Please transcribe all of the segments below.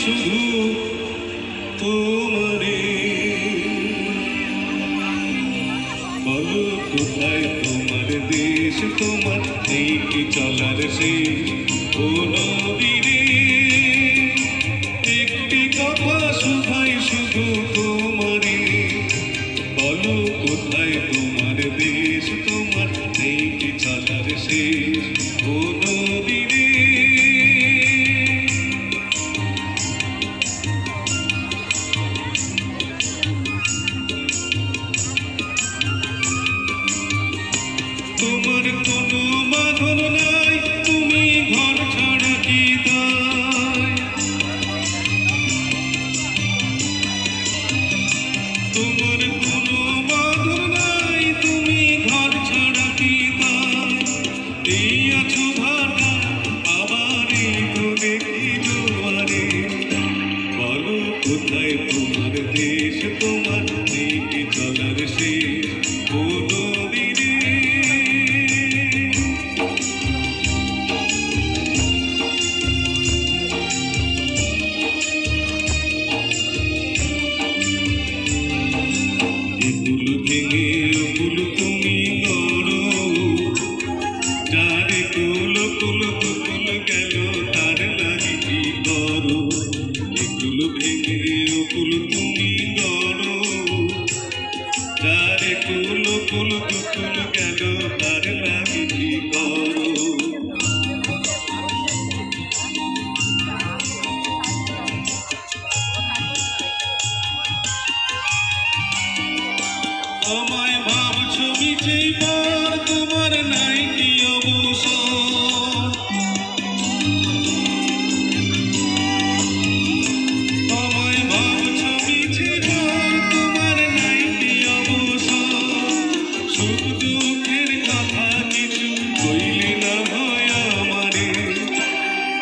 শুধু তোমারে। বলো কোথায় তোমার দেশ, তোমার নেই কি চলার শেষ? ও নদীরে একটি কথা শুধাই শুধু তোমারে। বলো কোথায় তোমার দেশ, তোমার নেই কি চলার শেষ? ও নদীরে তোমার কোনো বাঁধন নাই, তুমি ঘর ছাড়া কি দায়? তোমার কোনো বাঁধন নাই, তুমি ঘর ছাড়া কি দায়? এই আছো ভাটা আবার এই তো দেখি জোয়ারে। বলো কোথায় তোমার দেশ, তোমার নেই কি চলার শেষ? ও নদীরে কুল ভেঙে কুল তুমি গড়ো, যারে কুল কুল কুল গেল তার লাগি কি করো? কুল ভেঙে কুল তুমি গড়ো, যারে কুল কুল কুল গেল তার লাগি কি করো? আমায় ভাবছো মিছে পর, তোমার নাই কি অবসর? আমায় ভাবছো মিছে পর, তোমার নাই কি অবসর? সুখ দুঃখের কথা কিছু কইলে না হয় আমারে।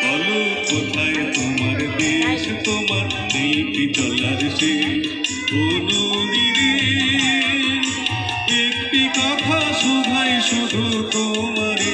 বলো কোথায় তোমার দেশ, তোমার নেই কি চলার শেষ? ও নদীরে একটি কথা শুধাই শুধু তোমারে।